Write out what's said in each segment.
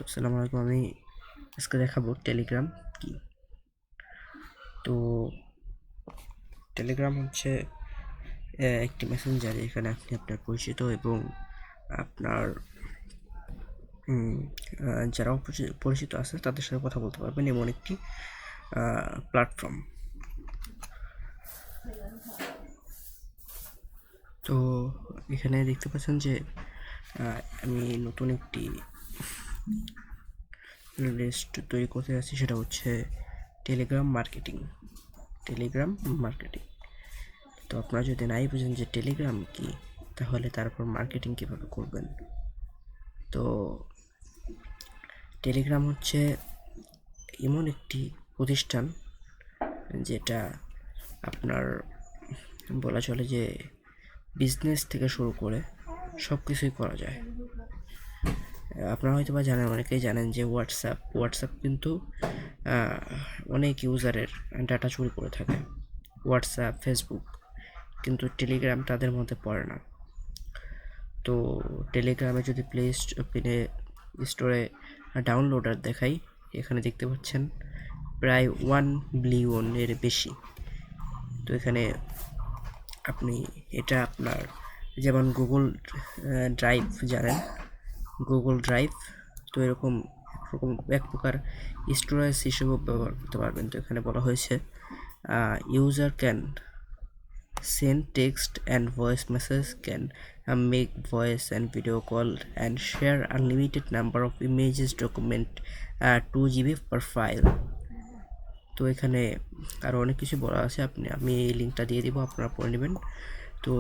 তো আসসালামু আলাইকুম। আমি আজকে দেখাবো টেলিগ্রাম কি। তো টেলিগ্রাম হচ্ছে একটি মেসেঞ্জার, এখানে আপনি আপনার পরিচিত এবং আপনার যারা পরিচিত আছে তাদের সাথে কথা বলতে পারবেন, এমন একটি প্ল্যাটফর্ম। তো এখানে দেখতে পাচ্ছেন যে আমি নতুন একটি লিস্ট তৈরি করতে যাচ্ছি, সেটা হচ্ছে টেলিগ্রাম মার্কেটিং। তো আপনারা যদি নাই বুঝেন যে টেলিগ্রাম কি, তাহলে তারপর মার্কেটিং কীভাবে করবেন। তো টেলিগ্রাম হচ্ছে এমন একটি প্রতিষ্ঠান যেটা আপনার বলা চলে যে বিজনেস থেকে শুরু করে সব কিছুই করা যায়। আপনারা হয়তো বা জানেন, অনেকেই জানেন যে হোয়াটসঅ্যাপ কিন্তু অনেক ইউজারের ডাটা চুরি করে থাকে। হোয়াটসঅ্যাপ, ফেসবুক, কিন্তু টেলিগ্রাম তাদের মধ্যে পড়ে না। তো টেলিগ্রামে যদি প্লে স্টোরে ডাউনলোডার দেখাই, এখানে দেখতে পাচ্ছেন প্রায় 1 বিলিয়নের বেশি। তো এখানে আপনি এটা আপনার যেমন গুগল ড্রাইভ জানেন, গুগল ড্রাইভ, তো এরকম এক প্রকার স্টোরেজ হিসেবেও ব্যবহার করতে পারবেন। তো এখানে বলা হয়েছে user can send text and voice message, can make voice and video call, and share unlimited number of images, document 2 GB per file. তো এখানে আরও অনেক কিছু বলা আছে, আমি এই লিঙ্কটা দিয়ে দিব, আপনারা পড়ে নেবেন। তো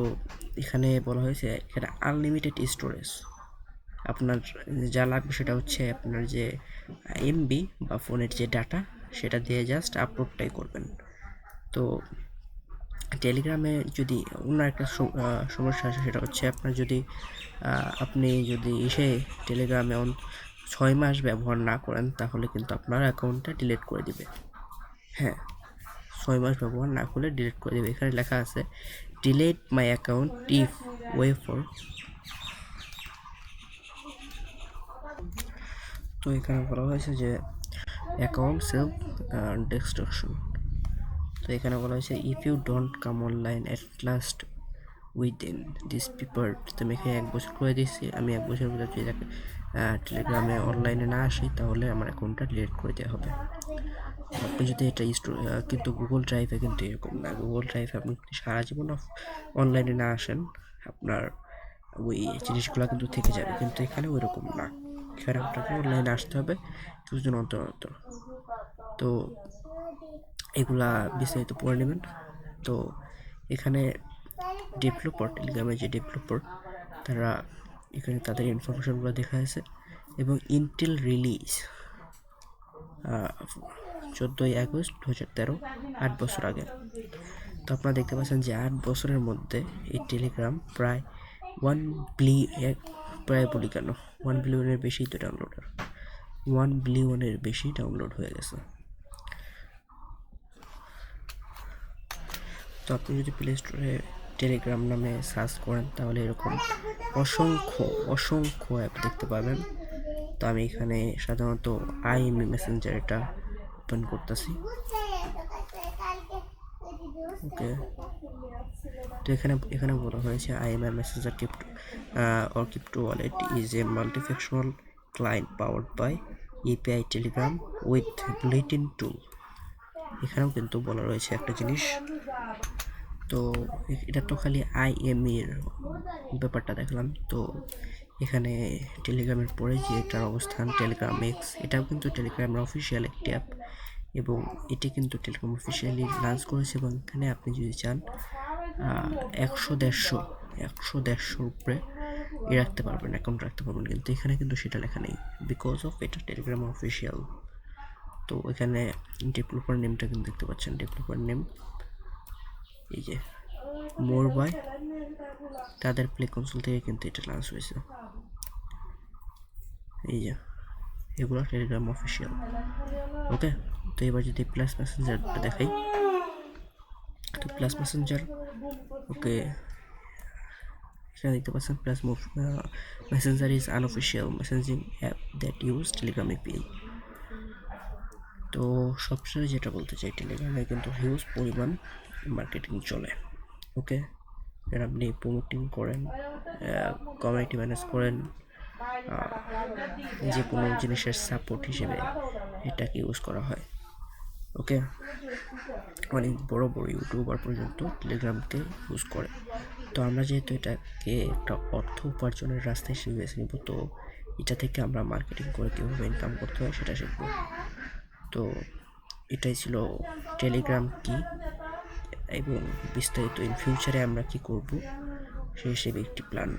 এখানে বলা হয়েছে এখানে আনলিমিটেড স্টোরেজ, আপনার যা লাগবে সেটা হচ্ছে আপনার যে এমবি বা ফোনের যে ডাটা, সেটা দিয়ে জাস্ট আপলোডটাই করবেন। তো টেলিগ্রামে যদি অন্য একটা সমস্যা আছে, সেটা হচ্ছে আপনি যদি টেলিগ্রামে 6 মাস ব্যবহার না করেন, তাহলে কিন্তু আপনার অ্যাকাউন্টটা ডিলিট করে দিবে। হ্যাঁ, 6 মাস ব্যবহার না করলে ডিলিট করে দেবে। এখানে লেখা আছে delete my account if way for. তো এখানে বলা হয়েছে যে অ্যাকাউন্ট সেলফ ডিস্ট্রাকশন। তো এখানে বলা হয়েছে if you don't come online at last within this paper. তো আমি এখানে 1 বছর করে দিচ্ছি, আমি 1 বছরের ভিতরে যদি টেলিগ্রামে অনলাইনে না আসি, তাহলে আমার অ্যাকাউন্টটা ডিলিট করে দেওয়া হবে। আপনি যদি এটা কিন্তু গুগল ড্রাইভে কিন্তু এরকম না। গুগল ড্রাইভে আপনি সারা জীবন অনলাইনে না আসেন, আপনার ওই জিনিসগুলো কিন্তু থেকে যাবে, কিন্তু এখানে ওই রকম না। এখানে আপনাকে অনলাইনে আসতে হবে কিছুদিন অন্তর অন্তর। তো এগুলা বিস্তারিত পড়ে নেবেন। তো এখানে টেলিগ্রামের যে ডেভেলপার, তারা এখানে তাদের ইনফরমেশনগুলো দেখা আছে, এবং ইন্টেল রিলিজ 14 আগস্ট 2013, 8 বছর আগে। তো আপনারা দেখতে পাচ্ছেন যে 8 বছরের মধ্যে এই টেলিগ্রাম প্রায় 1 বিলিয়নের বেশি তো ডাউনলোডার, 1 বিলিয়নের বেশি ডাউনলোড হয়ে গেছে। তো আপনি যদি প্লে স্টোরে টেলিগ্রাম নামে সার্চ করেন, তাহলে এরকম অসংখ্য অ্যাপ দেখতে পাবেন। তো আমি এখানে সাধারণত আইএমই মেসেঞ্জার এটা ওপেন করতেছি। ওকে, তো এখানে বলা হয়েছে IMI messenger crypto wallet is a multifunctional client powered by API Telegram with bulletin tool. এখানেও কিন্তু বলা রয়েছে একটা জিনিস। তো এটা তো খালি আইএমই এর ব্যাপারটা দেখলাম। তো এখানে টেলিগ্রামের পরে যে এটার অবস্থান টেলিগ্রাম এক্স, এটাও কিন্তু টেলিগ্রামের অফিসিয়াল একটি অ্যাপ, এবং এটি কিন্তু টেলিগ্রাম অফিসিয়ালি লঞ্চ করেছে। এবং এখানে আপনি যদি চান 100-150 উপরে রাখতে পারবেন, অ্যাকাউন্ট রাখতে পারবেন, কিন্তু এখানে কিন্তু সেটা লেখা নেই, বিকজ অফ এটা টেলিগ্রাম অফিসিয়াল। তো এখানে ডেভেলপার নেমটা কিন্তু দেখতে পাচ্ছেন, ডেভেলপার নেম এই যে মোর বাই, তাদের প্লে কনসোল থেকে কিন্তু এটা লঞ্চ হয়েছে। এই যে এগুলো টেলিগ্রাম অফিসিয়াল। ওকে, তো এবার যদি প্লাস মেসেঞ্জারটা দেখাই, তো প্লাস মেসেঞ্জার, ওকে, এখানে দেখতে পাচ্ছেন plus Messenger is unofficial messaging app that use Telegram API. তো সবশেষে যেটা বলতে চাই, টেলিগ্রামে কিন্তু হিউজ পরিমাণ মার্কেটিং চলে। ওকে, এর আপনি প্রমোটিং করেন, কমিউনিটি ম্যানেজ করেন, যে কোনো জিনিসের সাপোর্ট হিসেবে এটাকে ইউজ করা হয়। ওকে, অনেক বড় বড় ইউটিউবার পর্যন্ত টেলিগ্রামকে ইউজ করে। তো আমরা যেহেতু এটাকে একটা অর্থ উপার্জনের রাস্তা হিসেবে বেছে নিব, তো এটা থেকে আমরা মার্কেটিং করে কীভাবে ইনকাম করতে হয় সেটা শিখব। তো এটাই ছিল টেলিগ্রাম কি এবং বিস্তারিত ইন ফিউচারে আমরা কি করব সেই হিসেবে একটি প্ল্যান।